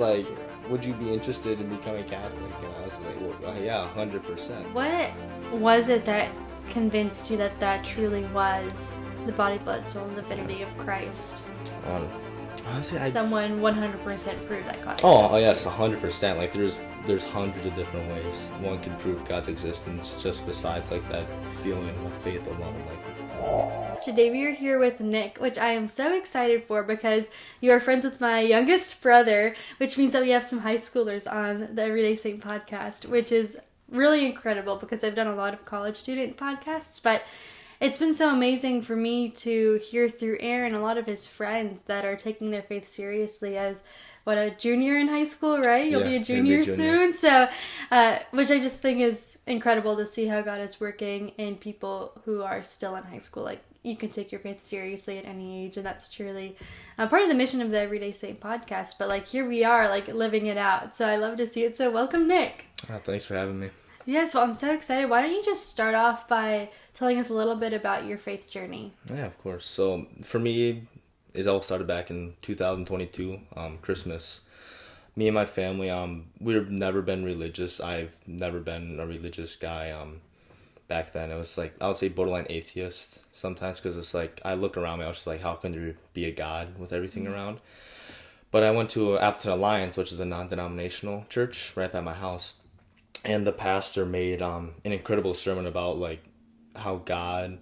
Like, would you be interested in becoming Catholic? And I was like, well, yeah, 100%. What was it that convinced you that that truly was the body, blood, soul, and divinity of Christ? Um, Honestly, Someone 100% proved that God oh exists. yes, 100%. Like, there's hundreds of different ways one can prove God's existence just besides like that feeling of faith alone. Today we are here with Nick, which I am so excited for because you are friends with my youngest brother, which means that we have some high schoolers on the Everyday Saint podcast, which is really incredible because I've done a lot of college student podcasts, but it's been so amazing for me to hear through Aaron a lot of his friends that are taking their faith seriously as a junior in high school, right? You'll Yeah, be a gonna be a junior junior. soon. So, which I just think is incredible to see how God is working in people who are still in high school. Like, you can take your faith seriously at any age, and that's truly part of the mission of the Everyday Saint podcast. But, like, here we are, like, living it out. So I love to see it. So welcome, Nick. Thanks for having me. Yes, well, I'm so excited. Why don't you just start off by telling us a little bit about your faith journey? Yeah, of course. So for me, it all started back in 2022, Christmas. Me and my family, we've never been religious. I've never been a religious guy. Back then, it was like, I would say borderline atheist sometimes, because it's like, I look around me, I was just like, how can there be a God with everything around? But I went to Appleton Alliance, which is a non-denominational church right by my house, and the pastor made an incredible sermon about like how God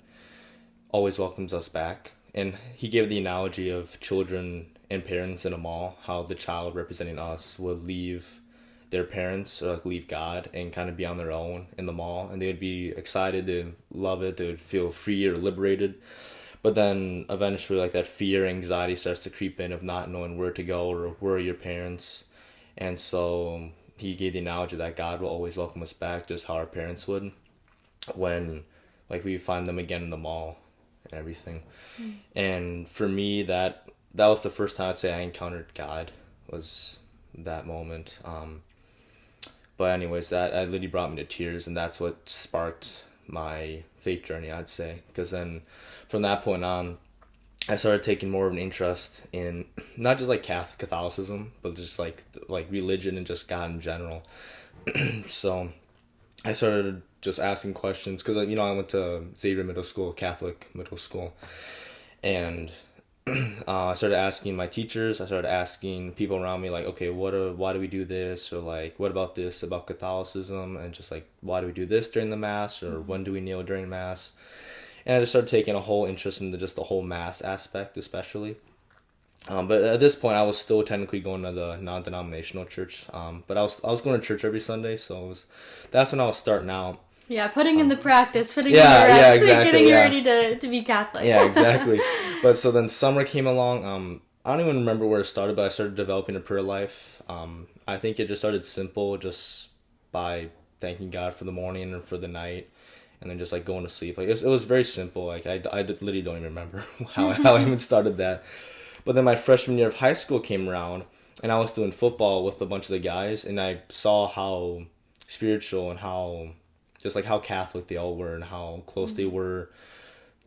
always welcomes us back. And he gave the analogy of children and parents in a mall, how the child representing us would leave their parents or like leave God and kind of be on their own in the mall, and they would be excited, they'd love it, they would feel free or liberated. But then eventually like that fear, anxiety starts to creep in of not knowing where to go or where are your parents. And so he gave the analogy that God will always welcome us back, just how our parents would when like we find them again in the mall and everything. And for me, that was the first time I'd say I encountered God, was that moment. But anyways, that literally brought me to tears, and that's what sparked my faith journey, I'd say. Because then from that point on, I started taking more of an interest in not just like Catholicism, but just like religion and just God in general. So I started just asking questions because I went to Xavier Middle School, Catholic middle school, and I started asking my teachers. I started asking people around me, like, okay, why do we do this, or like, what about this about Catholicism, and just like, why do we do this during the mass, or when do we kneel during mass? And I just started taking a whole interest in just the whole mass aspect, especially. But at this point, I was still technically going to the non-denominational church. But I was going to church every Sunday, so that's when I was starting out. Yeah, putting in the practice, putting Yeah, in the yeah, reps, exactly, getting you yeah. ready to be Catholic. Yeah, exactly. But so then summer came along. I don't even remember where it started, but I started developing a prayer life. I think it just started simple, just by thanking God for the morning and for the night, and then just like going to sleep. Like it was very simple. Like I literally don't even remember how I even started that. But then my freshman year of high school came around, and I was doing football with a bunch of the guys, and I saw how spiritual and how just like how Catholic they all were and how close they were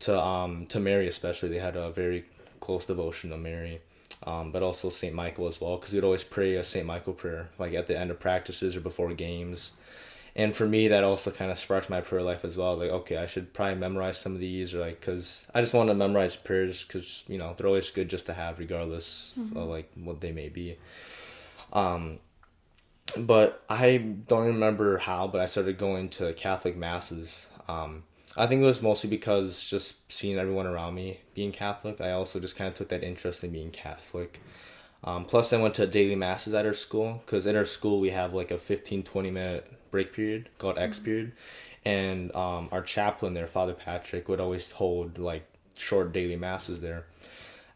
to Mary, especially. They had a very close devotion to Mary, but also Saint Michael as well, because we'd always pray a Saint Michael prayer like at the end of practices or before games. And for me, that also kind of sparked my prayer life as well. Like, okay, I should probably memorize some of these, or like, because I just want to memorize prayers, because they're always good just to have, regardless of like what they may be. But I don't remember how, but I started going to Catholic masses. I think it was mostly because just seeing everyone around me being Catholic, I also just kind of took that interest in being Catholic. Plus, I went to daily masses at our school, because at our school we have like a 15-20 minute break period called X period. And our chaplain there, Father Patrick, would always hold like short daily masses there.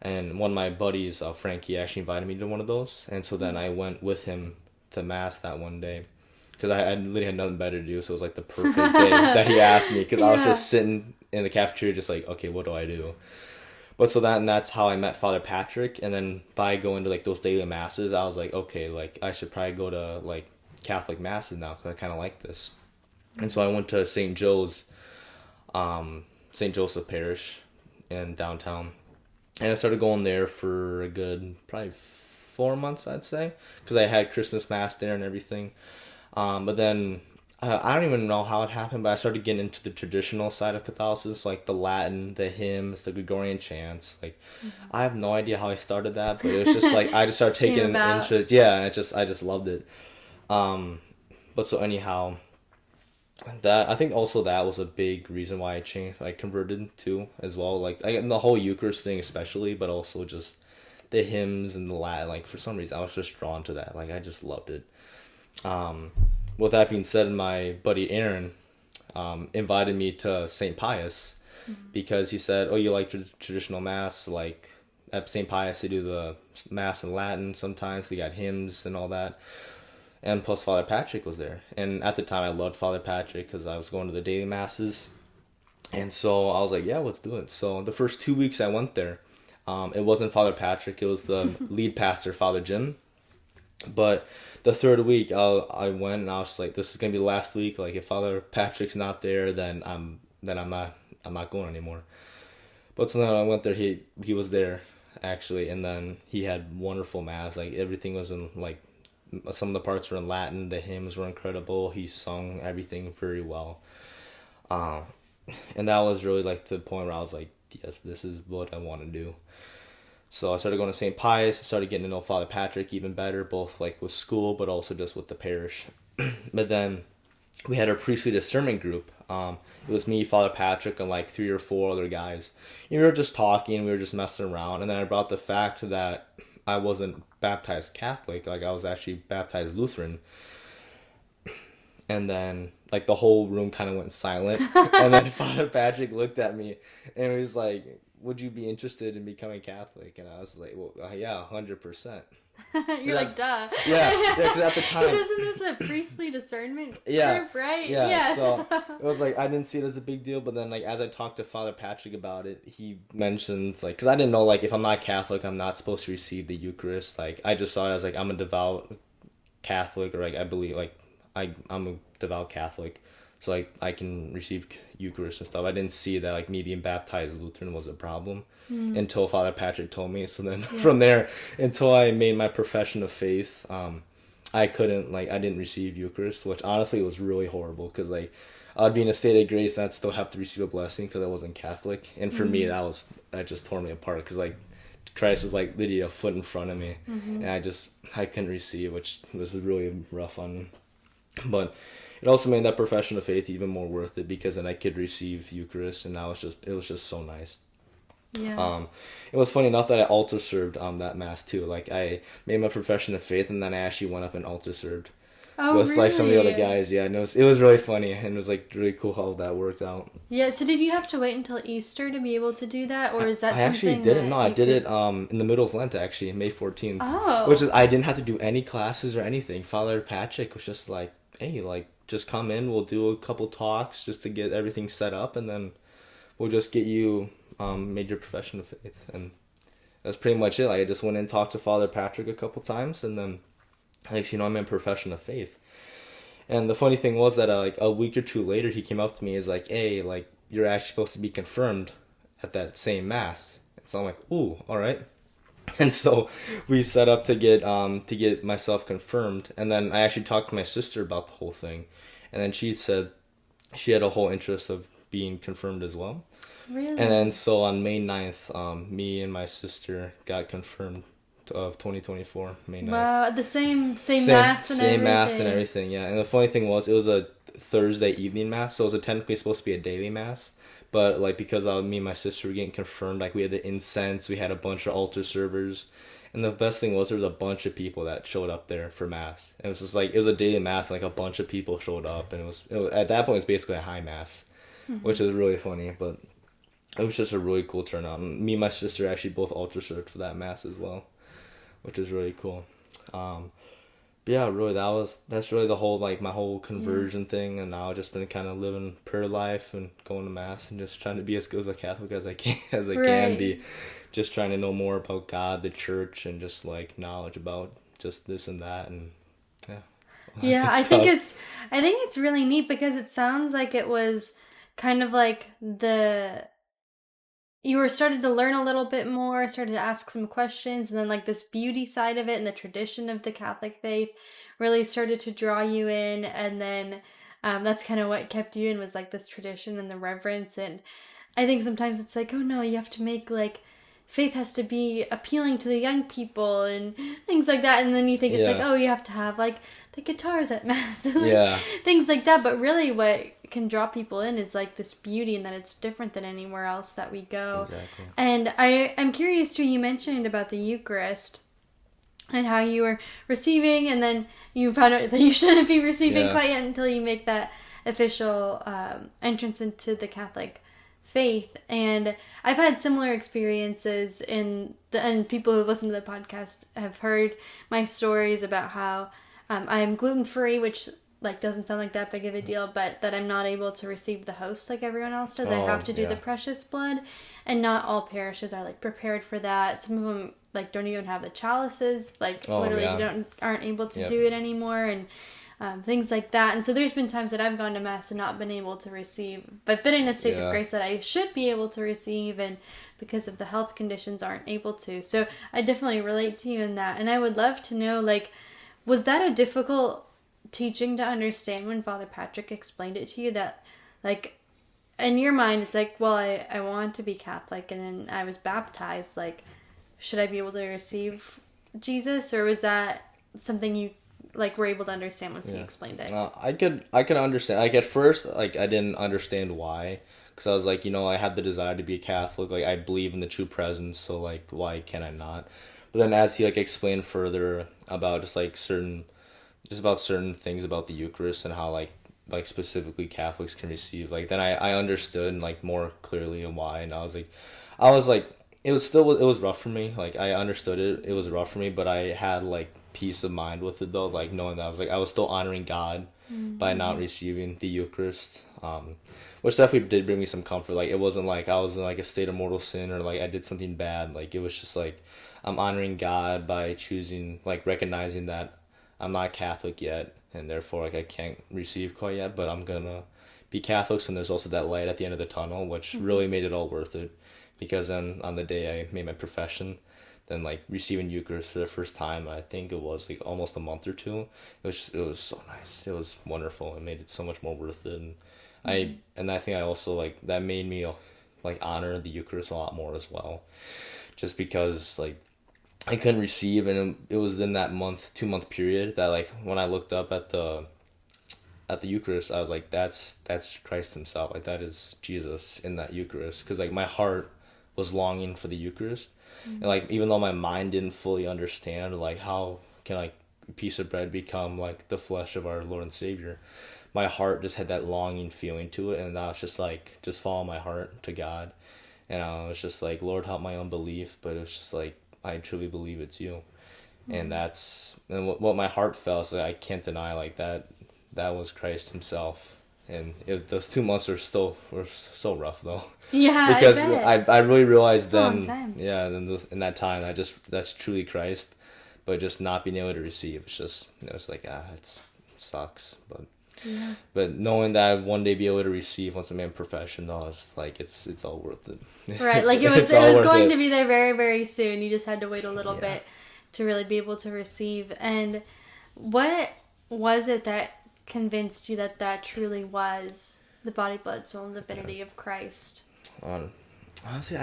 And one of my buddies, Frankie, actually invited me to one of those. And so then I went with him to mass that one day, because I literally had nothing better to do. So it was like the perfect day that he asked me, because I was just sitting in the cafeteria just like, okay, what do I do? But so that's how I met Father Patrick. And then by going to like those daily masses, I was like, okay, like I should probably go to like Catholic masses now, because I kind of like this. And so I went to St. Joseph Parish in downtown, and I started going there for a good probably 4 months, I'd say, because I had Christmas mass there and everything. But then I don't even know how it happened, but I started getting into the traditional side of Catholicism, like the Latin, the hymns, the Gregorian chants. Like, I have no idea how I started that, but it was just like I just started Just came taking an about. interest. Yeah, and I just loved it. But so anyhow, that I think also that was a big reason why I changed, I converted too as well. Like the whole Eucharist thing especially, but also just the hymns and the Latin. Like for some reason, I was just drawn to that. Like I just loved it. Um, with that being said, my buddy Aaron invited me to St. Pius because he said, "Oh, you like traditional mass? Like at St. Pius, they do the mass in Latin. Sometimes they got hymns and all that." And plus, Father Patrick was there, and at the time, I loved Father Patrick because I was going to the daily masses, and so I was like, "Yeah, let's do it." So the first 2 weeks I went there, it wasn't Father Patrick; it was the lead pastor, Father Jim. But the third week, I went and I was like, "This is gonna be the last week. Like, if Father Patrick's not there, I'm not going anymore." But so then I went there. He was there actually, and then he had wonderful mass. Like everything was in like some of the parts were in Latin. The hymns were incredible. He sung everything very well. Um, and that was really like the point where I was like, yes, this is what I want to do. So I started going to St. Pius. I started getting to know Father Patrick even better, both like with school, but also just with the parish. But then we had our priestly discernment group. It was me, Father Patrick, and like 3 or 4 other guys. And we were just talking, we were just messing around, and then I brought the fact that I wasn't baptized Catholic, like I was actually baptized Lutheran. And then like the whole room kind of went silent, and then Father Patrick looked at me, and he was like, "Would you be interested in becoming Catholic?" And I was like, "Well, yeah, 100%." You're like, duh. Yeah, because at the time, Because isn't this a priestly discernment yeah, group, right? yeah. Yes. So it was like I didn't see it as a big deal, but then like as I talked to Father Patrick about it, he mentioned like because I didn't know like if I'm not Catholic, I'm not supposed to receive the Eucharist. Like I just saw it as like I'm a devout Catholic, or like I believe like I'm a devout Catholic, so like I can receive Eucharist and stuff. I didn't see that like me being baptized Lutheran was a problem until Father Patrick told me. So then from there until I made my profession of faith, I couldn't like I didn't receive Eucharist, which honestly was really horrible because like I'd be in a state of grace and I'd still have to receive a blessing because I wasn't Catholic, and for me that just tore me apart because like Christ was like literally a foot in front of me, and I couldn't receive, which was really rough on me. But it also made that profession of faith even more worth it because then I could receive Eucharist, and it was just so nice. Yeah. It was funny enough that I altar served that mass too. Like I made my profession of faith, and then I actually went up and altar served Oh, with really? like some of the other guys. Yeah, and it was really funny, and it was like really cool how that worked out. Yeah, so did you have to wait until Easter to be able to do that, or is that I actually something didn't. that No, I you did could... it in the middle of Lent actually, May 14th. Oh. Which is I didn't have to do any classes or anything. Father Patrick was just like, "Hey, like just come in. We'll do a couple talks just to get everything set up, and then we'll just get you made your profession of faith." And that's pretty much it. Like I just went in, talked to Father Patrick a couple times, and then like I'm in profession of faith. And the funny thing was that like a week or two later, he came up to me and is like, "Hey, like you're actually supposed to be confirmed at that same mass." And so I'm like, "Ooh, all right." And so we set up to get myself confirmed, and then I actually talked to my sister about the whole thing, and then she said she had a whole interest of being confirmed as well. Really? And then so on May 9th, me and my sister got confirmed of 2024, May 9th. Wow, the same mass and everything. Same mass and everything, yeah. And the funny thing was, it was a Thursday evening mass, so it was technically supposed to be a daily mass. But like because me and my sister were getting confirmed, like we had the incense, we had a bunch of altar servers, and the best thing was there was a bunch of people that showed up there for mass. And it was just like it was a daily mass, and like a bunch of people showed up, and it was at that point it was basically a high mass, which is really funny. But it was just a really cool turnout. And me and my sister actually both altar served for that mass as well, which is really cool. But yeah, really that's really the whole like my whole conversion thing, and now I've just been kind of living prayer life and going to mass and just trying to be as good as a Catholic as I can be, just trying to know more about God, the church, and just like knowledge about just this and that, and yeah. Yeah, I think it's really neat because it sounds like it was kind of like you were started to learn a little bit more, started to ask some questions, and then like this beauty side of it and the tradition of the Catholic faith really started to draw you in, and then that's kind of what kept you in, was like this tradition and the reverence. And I think sometimes it's like, oh no, you have to make like faith has to be appealing to the young people and things like that, and then you think it's like, Yeah. oh, you have to have like the guitars at mass and like, Yeah. things like that. But really what can draw people in is like this beauty, and that it's different than anywhere else that we go. Exactly. And I'm curious too, you mentioned about the Eucharist and how you were receiving, and then you found out that you shouldn't be receiving Yeah. quite yet until you make that official entrance into the Catholic faith. And I've had similar experiences and people who listen to the podcast have heard my stories about how I'm gluten-free, which like doesn't sound like that big of a deal, but that I'm not able to receive the host like everyone else does. I Oh, have to do yeah. the precious blood, and not all parishes are like prepared for that. Some of them like don't even have the chalices, like Oh, literally yeah. aren't able to Yep. do it anymore, and things like that. And so there's been times that I've gone to mass and not been able to receive, but been in a state Yeah. of grace that I should be able to receive, and because of the health conditions aren't able to. So I definitely relate to you in that. And I would love to know, like, was that a difficult teaching to understand when Father Patrick explained it to you, that like in your mind it's like, well, I want to be Catholic and then I was baptized, like should I be able to receive Jesus? Or was that something you like were able to understand once he explained it? I could understand. Like at first, like I didn't understand why, because I was like, I had the desire to be a Catholic. Like I believe in the true presence, so like why can I not? But then as he like explained further about just about certain things about the Eucharist and how like specifically Catholics can receive, like then I understood like more clearly and why, and I was like it was rough for me. Like I understood it was rough for me, but I had like peace of mind with it though, like knowing that I was still honoring God by not receiving the Eucharist, which definitely did bring me some comfort. Like it wasn't like I was in like a state of mortal sin or like I did something bad. Like it was just like I'm honoring God by choosing, like recognizing that I'm not Catholic yet, and therefore like I can't receive quite yet, but I'm gonna be Catholic. So there's also that light at the end of the tunnel, which really made it all worth it, because then on the day I made my profession, then like receiving Eucharist for the first time, I think it was like almost a month or two. It was so nice. It was wonderful. It made it so much more worth it, and I think I also like that made me like honor the Eucharist a lot more as well, just because like I couldn't receive, and it was in that 2 month period that like when I looked up at the Eucharist, I was like, that's Christ himself. Like that is Jesus in that Eucharist, because like my heart was longing for the Eucharist, and like even though my mind didn't fully understand like how can like a piece of bread become like the flesh of our Lord and Savior, my heart just had that longing feeling to it, and I was just like just follow my heart to God, and I was just like, Lord, help my unbelief, but it was just like I truly believe it's you, and what my heart felt. So I can't deny like that was Christ himself. And those 2 months were so rough though, Yeah, because I bet. I really realized It's a long then, time. yeah, in that time that's truly Christ, but just not being able to receive, it's just it's like it sucks, Yeah. but knowing that I'd one day be able to receive once I'm in profession though, it's like it's all worth it. Right, It's, like it's it all was worth going it. to be there very, very soon. You just had to wait a little Yeah. bit to really be able to receive. And what was it that convinced you that that truly was the body, blood, soul, and divinity of Christ? Um, Honestly,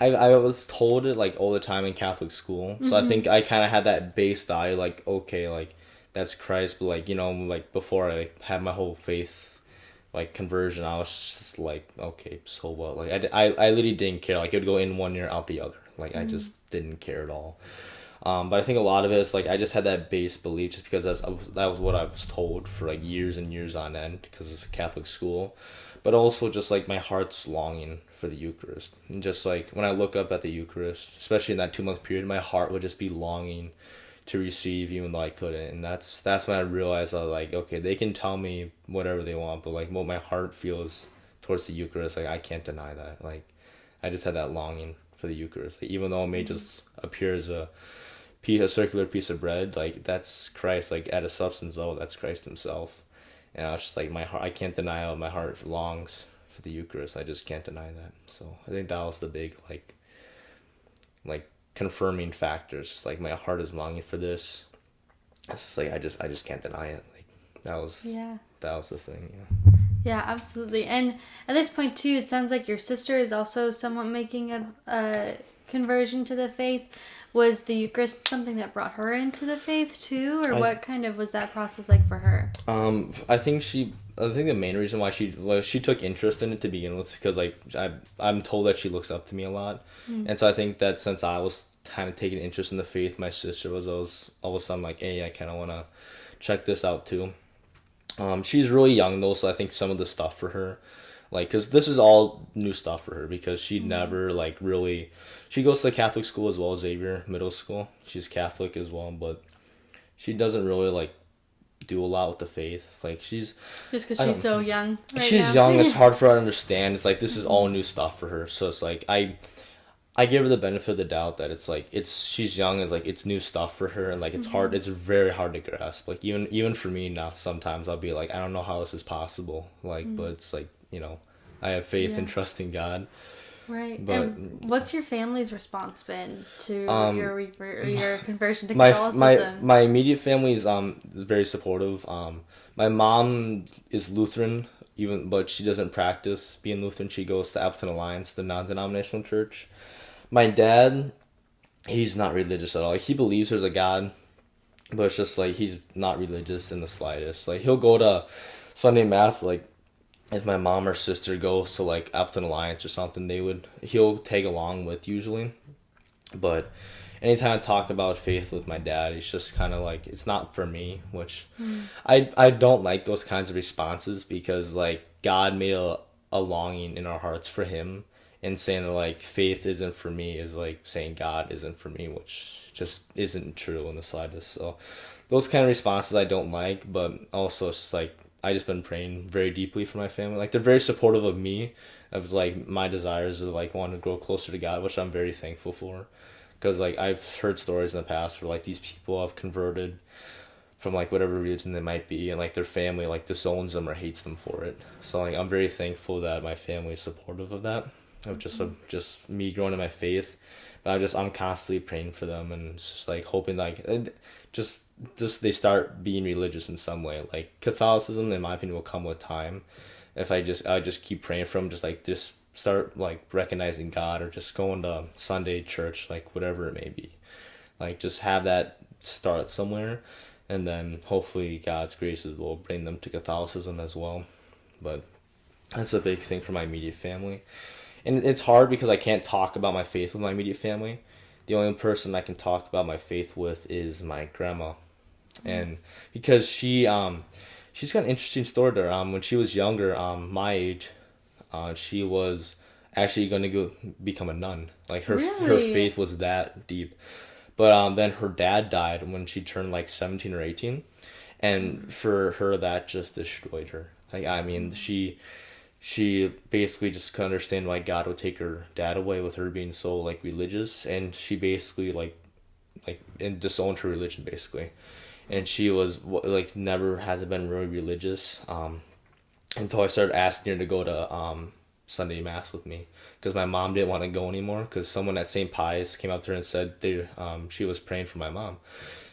I was told it like all the time in Catholic school, so I think I kind of had that base value, like okay, like that's Christ, but like like before I had my whole faith like conversion, I was just like, okay, so what? Like I literally didn't care. Like it would go in one ear out the other. Like I just didn't care at all. But I think a lot of it is like I just had that base belief just because that was what I was told for like years and years on end because it's a Catholic school, but also just like my heart's longing for the Eucharist, and just like when I look up at the Eucharist, especially in that 2 month period, my heart would just be longing to receive even though I couldn't, and that's when I realized I was like, okay, they can tell me whatever they want, but like what my heart feels towards the Eucharist, like I can't deny that. Like I just had that longing for the Eucharist, like, even though it may just appear as a circular piece of bread, like that's Christ, like at a substance level, that's Christ himself. And I was just like, my heart, I can't deny how my heart longs for the Eucharist. I just can't deny that. So I think that was the big like confirming factor. It's just like my heart is longing for this. It's just like I just can't deny it. Like that was the thing. Yeah. Yeah, absolutely. And at this point too, it sounds like your sister is also somewhat making a conversion to the faith. Was the Eucharist something that brought her into the faith too, or what kind of was that process like for her? I think the main reason why she took interest in it to begin with, because like I'm told that she looks up to me a lot, and so I think that since I was kind of taking interest in the faith, my sister was all of a sudden like, hey, I kind of want to check this out too. She's really young though, so I think some of the stuff for her, like, because this is all new stuff for her, because she never like really, she goes to the Catholic school as well, Xavier Middle School. She's Catholic as well, but she doesn't really like do a lot with the faith. Like she's just because she's so young. She's young. It's hard for her to understand. It's like this is all new stuff for her. So it's like I give her the benefit of the doubt that it's like she's young and like it's new stuff for her, and like it's hard. It's very hard to grasp. Like even for me now, sometimes I'll be like, I don't know how this is possible. Like, but it's like, I have faith and trust in God. Right. But and what's your family's response been to your conversion to Catholicism? My immediate family is very supportive. My mom is Lutheran, but she doesn't practice being Lutheran. She goes to Appleton Alliance, the non-denominational church. My dad, he's not religious at all. Like, he believes there's a God, but it's just like he's not religious in the slightest. Like, he'll go to Sunday Mass, like, if my mom or sister goes to like Appleton Alliance or something, he'll tag along with usually. But anytime I talk about faith with my dad, it's just kind of like, it's not for me, which I don't like those kinds of responses, because like God made a longing in our hearts for him, and saying that like faith isn't for me is like saying God isn't for me, which just isn't true in the slightest. So those kind of responses I don't like, but also it's just like, I just been praying very deeply for my family. Like, they're very supportive of me, of like my desires of like wanting to grow closer to God, which I'm very thankful for. Because like I've heard stories in the past where like these people have converted from like whatever religion they might be, and like their family like disowns them or hates them for it. So like I'm very thankful that my family is supportive of that, of just me growing in my faith. But I'm constantly praying for them, and it's just like hoping like just they start being religious in some way. Like Catholicism, in my opinion, will come with time. If I just keep praying for them, just start like recognizing God, or just going to Sunday church, like whatever it may be. Like just have that start somewhere, and then hopefully God's graces will bring them to Catholicism as well. But that's a big thing for my immediate family. And it's hard because I can't talk about my faith with my immediate family. The only person I can talk about my faith with is my grandma. And because she's got an interesting story there. When she was younger, my age, she was actually going to go become a nun. Like her faith was that deep. But then her dad died when she turned like 17 or 18, and for her that just destroyed her. Like, I mean, she basically just couldn't understand why God would take her dad away, with her being so like religious, and she basically like and disowned her religion basically. And she was like never hasn't been really religious until I started asking her to go to Sunday Mass with me, because my mom didn't want to go anymore, because someone at St. Pius came up to her and said she was praying for my mom.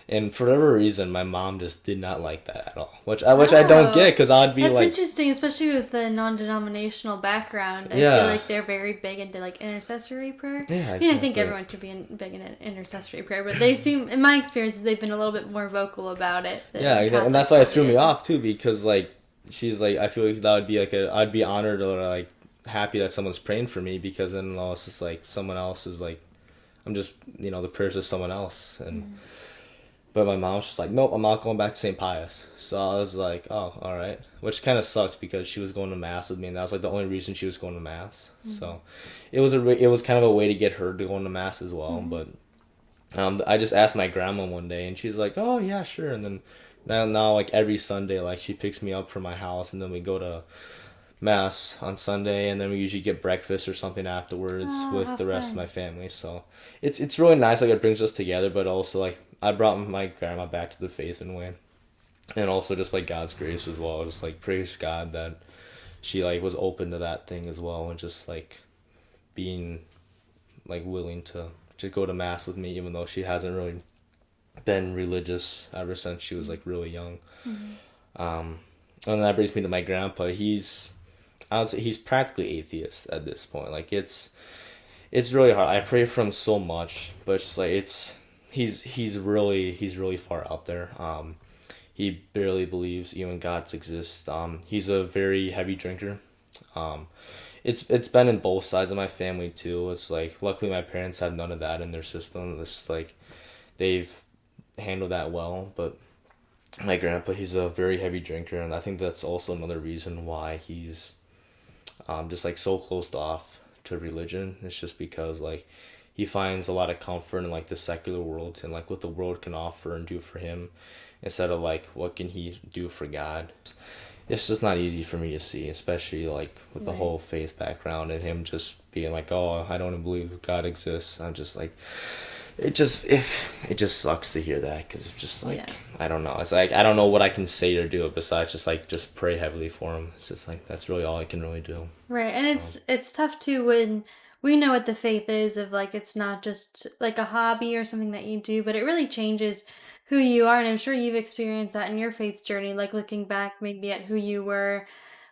And for whatever reason, my mom just did not like that at all, which I don't get, because I'd be that's like... That's interesting, especially with the non-denominational background. I feel like they're very big into like intercessory prayer. Yeah, exactly. I mean, I think everyone should be big in intercessory prayer, but they seem, in my experiences, they've been a little bit more vocal about it. Yeah, exactly. And that's why it threw me off too, because like she's like, I feel like that would be like I'd be honored or like happy that someone's praying for me, because then it's just like someone else is like, I'm just, the prayers of someone else. And but my mom was just like, nope, I'm not going back to St. Pius. So I was like, oh, all right. Which kind of sucks, because she was going to Mass with me, and that was like the only reason she was going to Mass. So it was kind of a way to get her to go into Mass as well. But I just asked my grandma one day, and she's like, oh yeah, sure. And then now like every Sunday, like she picks me up from my house, and then we go to Mass on Sunday, and then we usually get breakfast or something afterwards with the rest of my family. So it's really nice. Like, it brings us together, but also like I brought my grandma back to the faith in a way, and also just like God's grace as well. Just like praise God that she like was open to that thing as well, and just like being like willing to just go to mass with me, even though she hasn't really been religious ever since she was like really young. Mm-hmm. And that brings me to my grandpa. I would say he's practically atheist at this point. Like it's really hard. I pray for him so much, but it's just like he's really far out there. He barely believes even gods exist. He's a very heavy drinker. Um, it's been in both sides of my family too. It's like luckily my parents have none of that in their system. It's like they've handled that well, but my grandpa, he's a very heavy drinker, and I think that's also another reason why he's just like so closed off to religion. It's just because like he finds a lot of comfort in like the secular world and like what the world can offer and do for him instead of like what can he do for God. It's just not easy for me to see, especially like with the Right. whole faith background and him just being like, oh, I don't believe God exists. I'm just like, it just sucks to hear that, because it's just like, Yeah. I don't know. It's like I don't know what I can say or do besides just like just pray heavily for him. It's just like that's really all I can really do. Right. And it's tough too when we know what the faith is of like it's not just like a hobby or something that you do, but it really changes who you are. And I'm sure you've experienced that in your faith journey, like looking back maybe at who you were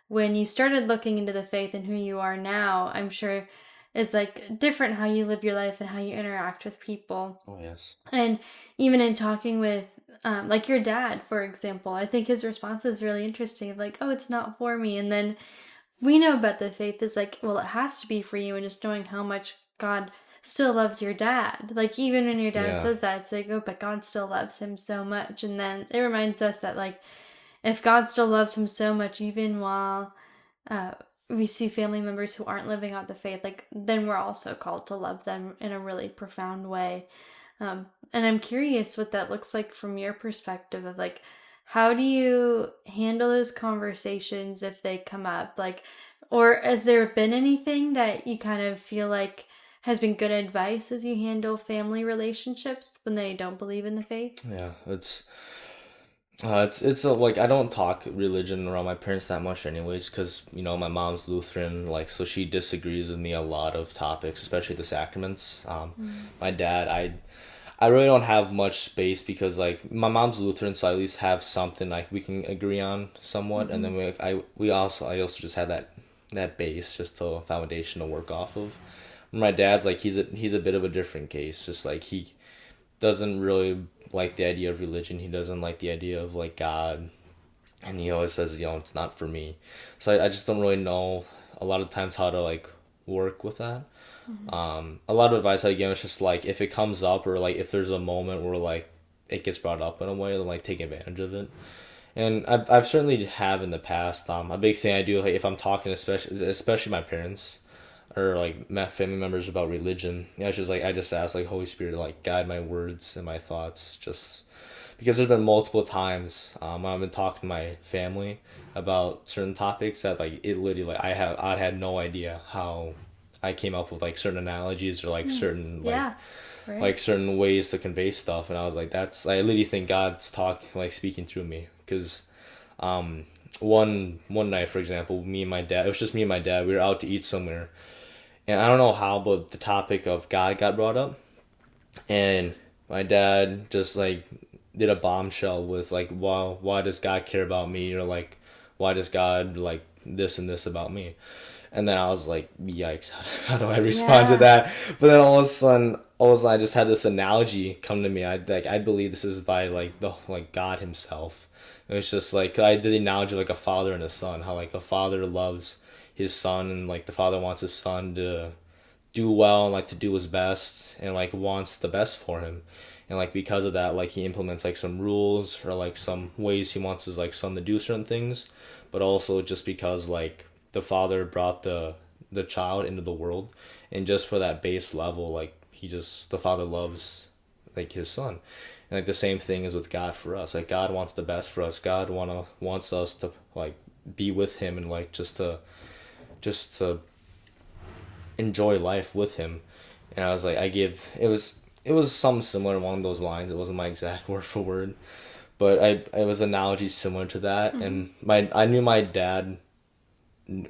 when you started looking into the faith and who you are now. I'm sure is like different how you live your life and how you interact with people. Oh yes. And even in talking with, like your dad, for example, I think his response is really interesting. Of like, oh, it's not for me. And then we know about the faith is like, well, it has to be for you. And just knowing how much God still loves your dad. Like, even when your dad Yeah. says that, it's like, oh, but God still loves him so much. And then it reminds us that, like, if God still loves him so much, even while uh, we see family members who aren't living out the faith, like, then we're also called to love them in a really profound way. And I'm curious what that looks like from your perspective of like, how do you handle those conversations if they come up? Like, or has there been anything that you kind of feel like has been good advice as you handle family relationships when they don't believe in the faith? Yeah. It's like I don't talk religion around my parents that much anyways, because my mom's Lutheran, like, so she disagrees with me a lot of topics, especially the sacraments. My dad, I really don't have much space because like my mom's Lutheran, so I at least have something like we can agree on somewhat, and then I also just have that base, just a foundation to work off of. My dad's like he's a bit of a different case, just like he doesn't really like the idea of religion. He doesn't like the idea of like God, and he always says, it's not for me. So I just don't really know a lot of times how to like work with that. A lot of advice I give is just like if it comes up or like if there's a moment where like it gets brought up in a way, then like take advantage of it. And I've certainly have in the past. A big thing I do, like if I'm talking, especially my parents or like my family members about religion, it's just like I just ask like Holy Spirit to like guide my words and my thoughts, just because there's been multiple times I've been talking to my family about certain topics that like it literally like I had no idea how I came up with like certain analogies or like certain Yeah, right. like certain ways to convey stuff, and I was like, I literally think God's speaking through me, because one night, for example, me and my dad, it was just me and my dad, we were out to eat somewhere, and I don't know how, but the topic of God got brought up, and my dad just like did a bombshell with like, why does God care about me, or like why does God like this and this about me? And then I was like, yikes, how do I respond to Yeah. that? But then all of a sudden I just had this analogy come to me. I believe this is by like the like God himself. And it's just like I did the analogy of like a father and a son, how like a father loves his son, and like the father wants his son to do well and like to do his best, and like wants the best for him. And like because of that, like he implements like some rules or like some ways he wants his like son to do certain things, but also just because like the father brought the child into the world, and just for that base level, like the father loves like his son. And like the same thing is with God for us. Like God wants the best for us. God wants us to like be with him, and like just to enjoy life with him. And I was like, it was something similar along those lines. It wasn't my exact word for word, but it was analogies similar to that. And I knew my dad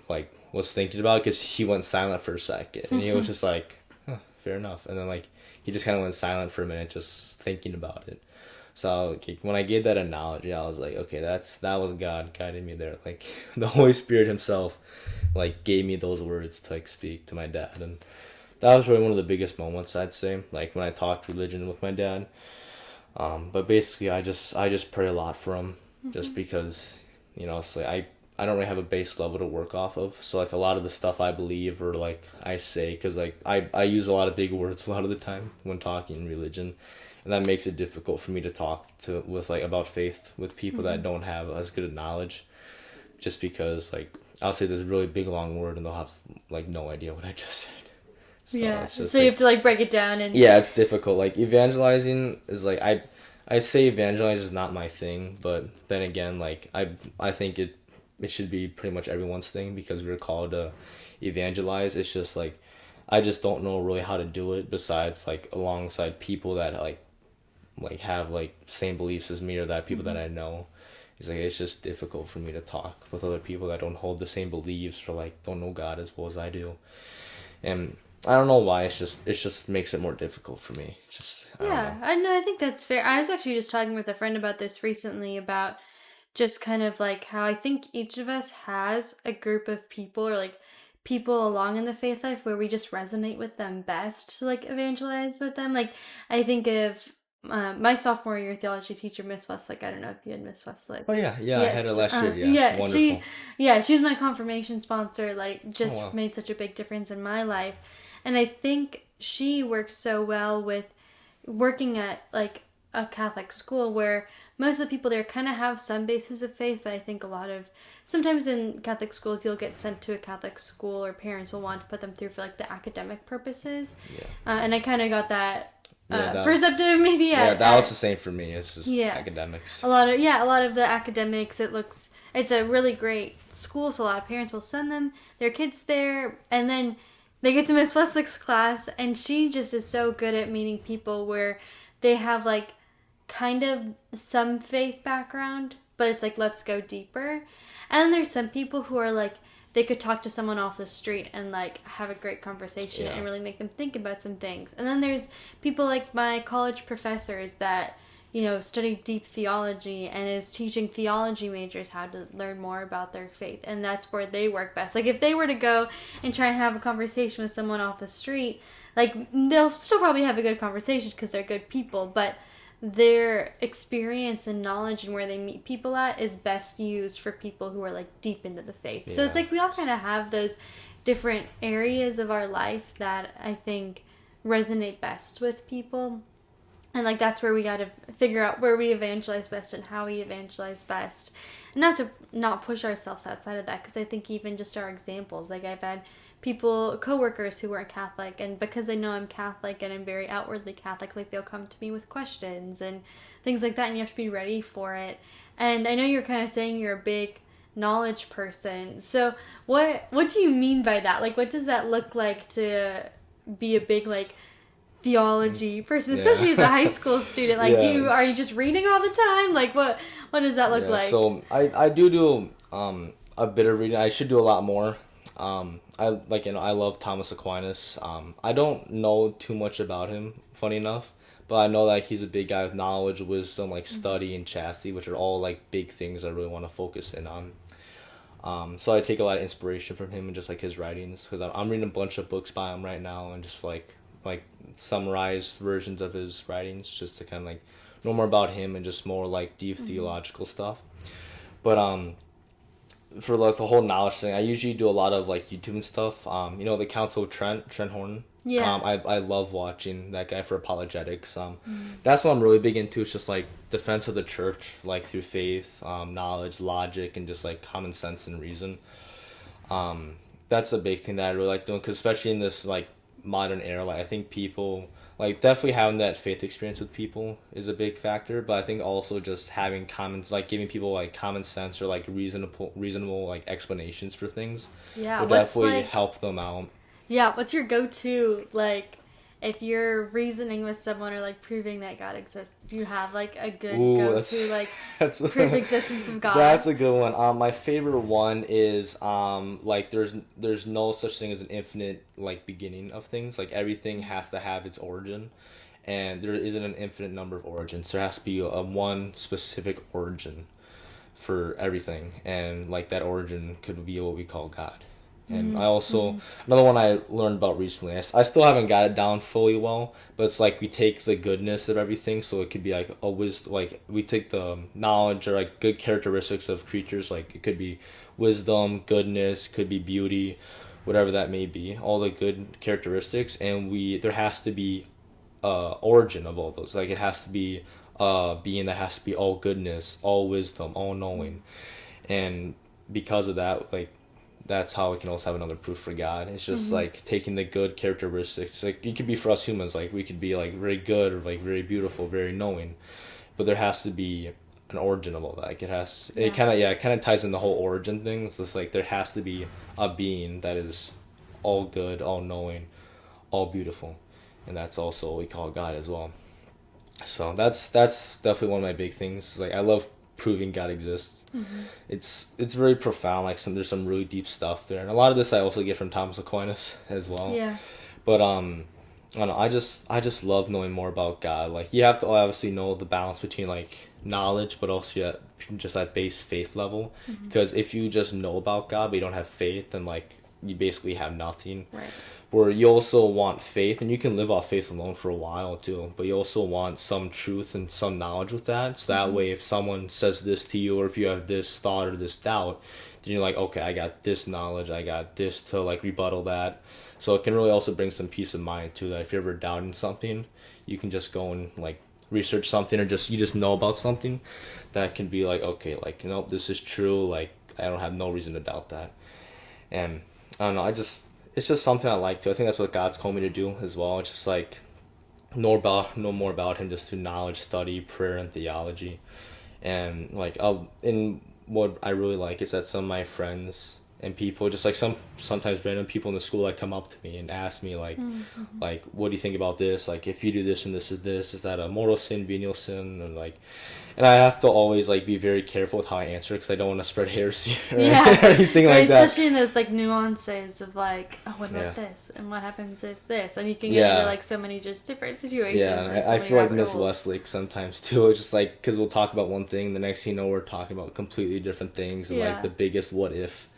like was thinking about, because he went silent for a second, and he was just like, huh, fair enough, and then like he just kind of went silent for a minute, just thinking about it. So like, when I gave that analogy, I was like, okay, that was God guiding me there. Like the Holy Spirit Himself, like gave me those words to like speak to my dad, and that was really one of the biggest moments, I'd say. Like when I talked religion with my dad. But basically, I just pray a lot for him, just because, it's like I don't really have a base level to work off of. So like a lot of the stuff I believe or like I say, because like I use a lot of big words a lot of the time when talking religion, and that makes it difficult for me to talk to with like about faith with people that don't have as good a knowledge, just because like I'll say this really big long word and they'll have like no idea what I just said. So Yeah. it's just So you like, have to like break it down and yeah, it's difficult. Like evangelizing is like I say evangelize is not my thing, but then again, like I think it should be pretty much everyone's thing, because we're called to evangelize. It's just like I just don't know really how to do it besides like alongside people that like have like same beliefs as me, or that people that I know. It's like it's just difficult for me to talk with other people that don't hold the same beliefs, or like don't know God as well as I do. And I don't know why. It just makes it more difficult for me. Just I don't yeah, know. I know. I think that's fair. I was actually just talking with a friend about this recently, about just kind of like how I think each of us has a group of people, or like people along in the faith life, where we just resonate with them best to like evangelize with them. Like I think of my sophomore year theology teacher, Miss Westlake. I don't know if you had Miss Oh Westlake. yeah, yeah. I had it Yes, last year. Yeah, yeah, wonderful. she was my confirmation sponsor. Like, Oh just wow. made such a big difference in my life, and I think she works so well with working at like a Catholic school, where most of the people there kind of have some basis of faith, but I think a lot of sometimes in Catholic schools you'll get sent to a Catholic school, or parents will want to put them through for like the academic purposes, Yeah, and I kind of got that yeah. That perceptive maybe yeah, at, that was the at same for me. It's just yeah, academics. a lot of the academics, it's a really great school, so a lot of parents will send their kids there, and then they get to Miss Westlake's class, and she just is so good at meeting people where they have like kind of some faith background, but it's like, let's go deeper. And then there's some people who are like, they could talk to someone off the street and like have a great conversation Yeah, and really make them think about some things. And then there's people like my college professors that, study deep theology and is teaching theology majors how to learn more about their faith. And that's where they work best. Like if they were to go and try and have a conversation with someone off the street, like they'll still probably have a good conversation because they're good people, but their experience and knowledge and where they meet people at is best used for people who are like deep into the faith. So it's yeah, like we all kind of have those different areas of our life that I think resonate best with people. And like that's where we got to figure out where we evangelize best and how we evangelize best. Not to not push ourselves outside of that, because I think even just our examples, like I've had people, coworkers who weren't Catholic, and because they know I'm Catholic and I'm very outwardly Catholic, like they'll come to me with questions and things like that, and you have to be ready for it. And I know you're kind of saying you're a big knowledge person. So what do you mean by that? Like what does that look like to be a big like theology person, especially as a high yeah, school student? Like, yeah. are you just reading all the time? Like, what does that look Yeah, like? so I do a bit of reading. I should do a lot more. I like I love Thomas Aquinas. I don't know too much about him, funny enough, but I know that he's a big guy with knowledge, wisdom, like study and chastity, which are all like big things I really want to focus in on. So I take a lot of inspiration from him and just like his writings, because I'm reading a bunch of books by him right now, and just like summarized versions of his writings, just to kind of like know more about him and just more like deep theological stuff. But for like the whole knowledge thing, I usually do a lot of like YouTube and stuff. The Council of Trent Horton. Yeah. I love watching that guy for apologetics. That's what I'm really big into. It's just like defense of the church, like through faith, knowledge, logic, and just like common sense and reason. That's a big thing that I really like doing, because especially in this like modern era, like I think people like definitely having that faith experience with people is a big factor, but I think also just having like giving people like common sense or like reasonable like explanations for things Yeah, would what's definitely like help them out. yeah, what's your go-to like if you're reasoning with someone or like proving that God exists, do you have like a good Ooh, go-to like that's proof existence of God? that's a good one. My favorite one is like there's no such thing as an infinite like beginning of things. Like everything has to have its origin, and there isn't an infinite number of origins. There has to be a one specific origin for everything, and like that origin could be what we call God. And I also, another one I learned about recently, I still haven't got it down fully well, but it's like we take the goodness of everything, so it could be like a wisdom, like we take the knowledge or like good characteristics of creatures, like it could be wisdom, goodness, could be beauty, whatever that may be, all the good characteristics, and there has to be origin of all those. Like it has to be being that has to be all goodness, all wisdom, all knowing, and because of that, like that's how we can also have another proof for God. It's just like taking the good characteristics. Like it could be for us humans, like we could be like very good or like very beautiful, very knowing, but there has to be an origin of all that. Like it kind of ties in the whole origin thing. It's just like there has to be a being that is all good, all knowing, all beautiful, and that's also what we call God as well. So that's definitely one of my big things. Like I love proving God exists. It's very profound. Like there's some really deep stuff there, and a lot of this I also get from Thomas Aquinas as well. Yeah. But I don't know. I just love knowing more about God. Like you have to obviously know the balance between like knowledge, but also just that base faith level. Because if you just know about God but you don't have faith, then like you basically have nothing. Right. Where you also want faith, and you can live off faith alone for a while too, but you also want some truth and some knowledge with that, so that way if someone says this to you or if you have this thought or this doubt, then you're like, okay, I got this knowledge, I got this to like rebuttal that. So it can really also bring some peace of mind too, that if you're ever doubting something, you can just go and like research something, or you just know about something that can be like, okay, like, you know, this is true, like I don't have no reason to doubt that. And I don't know, it's just something I like to. I think that's what God's called me to do as well. It's just like know more about Him, just through knowledge, study, prayer, and theology. And like in what I really like is that some of my friends and people, just like sometimes random people in the school, like come up to me and ask me like what do you think about this? Like if you do this and this, is that a mortal sin, venial sin, and I have to always like be very careful with how I answer, because I don't want to spread heresy or anything like that. Especially in those like nuances of like, oh, what about this, and what happens if this, and you can get into like so many just different situations. Yeah, and I feel like Miss Westlake sometimes too. It's just like, because we'll talk about one thing, the next thing you know we're talking about completely different things, and like the biggest what if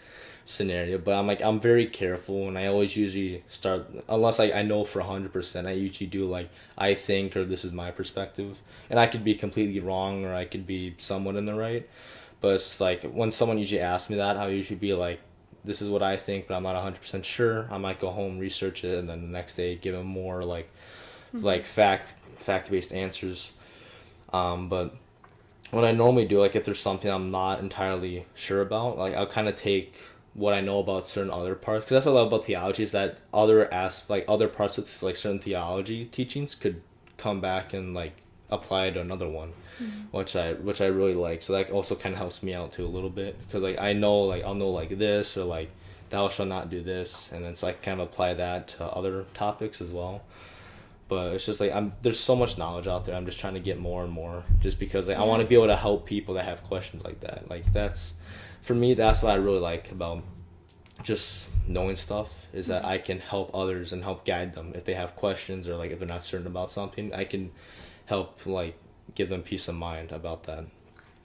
scenario. But I'm very careful, and I always usually start, unless I know for 100%, I usually do like I think, or this is my perspective, and I could be completely wrong or I could be somewhat in the right. But it's like when someone usually asks me that, I usually be like, this is what I think, but I'm not 100% sure. I might go home, research it, and then the next day give them more like fact-based answers. But what I normally do, like if there's something I'm not entirely sure about, like I'll kind of take what I know about certain other parts, because that's what I love about theology, is that other parts of like certain theology teachings could come back and like apply to another one, which I really like. So that also kind of helps me out too a little bit, because like I know, like I'll know like this, or like thou shalt not do this, and then so I can kind of apply that to other topics as well. But it's just like there's so much knowledge out there. I'm just trying to get more and more, just because like I want to be able to help people that have questions like that. Like that's, for me, that's what I really like about just knowing stuff, is that I can help others and help guide them if they have questions, or like if they're not certain about something, I can help like give them peace of mind about that.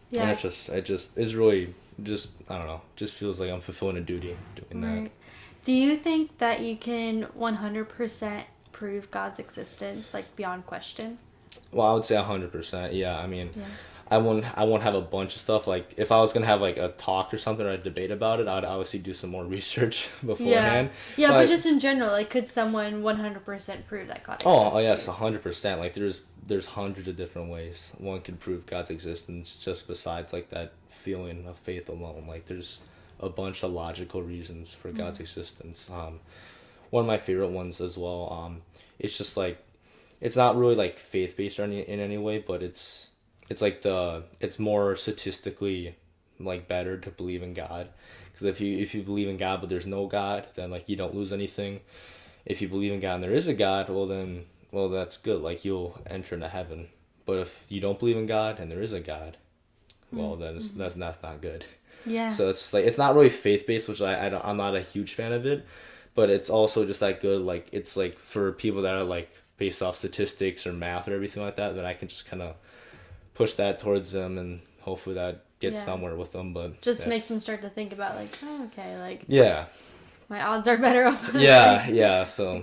Yeah. And it just is really just, I don't know, just feels like I'm fulfilling a duty doing that. Do you think that you can 100% prove God's existence, like beyond question? Well, I would say 100%. Yeah, I mean, I won't have a bunch of stuff. Like if I was gonna have like a talk or something, or a debate about it, I'd obviously do some more research beforehand. Yeah, but just in general, like could someone 100% prove that God exists? Oh yes, 100%. Like there's hundreds of different ways one could prove God's existence, just besides like that feeling of faith alone. Like there's a bunch of logical reasons for God's existence. One of my favorite ones as well. It's just like, it's not really like faith based in any way, but it's like it's more statistically like better to believe in God, because if you believe in God but there's no God, then like you don't lose anything. if you believe in God and there is a God, well, that's good. Like, you'll enter into heaven. But if you don't believe in God and there is a God, well, then that's not good. Yeah. So it's just like, it's not really faith-based, which I'm not a huge fan of it, but it's also just that good. Like, it's like for people that are like based off statistics or math or everything like that, then I can just kind of push that towards them, and hopefully that gets somewhere with them. But just makes them start to think about like, oh, okay, like, yeah, my odds are better off. Yeah. So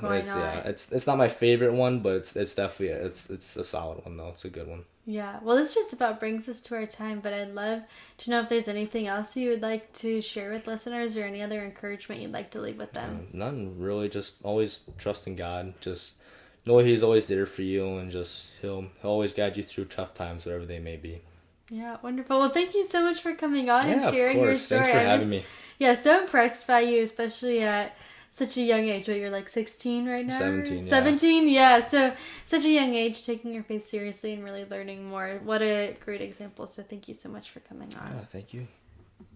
it's not my favorite one, but it's definitely it's a solid one though. It's a good one. Yeah. Well, this just about brings us to our time, but I'd love to know if there's anything else you would like to share with listeners, or any other encouragement you'd like to leave with them. None really. Just always trust in God. Just know He's always there for you, and just He'll always guide you through tough times, whatever they may be. Yeah, wonderful. Well, thank you so much for coming on and sharing of course. your story. Thanks for having me. Yeah, so impressed by you, especially at such a young age. But you're like 16 right now? 17, yeah. 17, yeah. So such a young age, taking your faith seriously and really learning more. What a great example. So thank you so much for coming on. Yeah, thank you.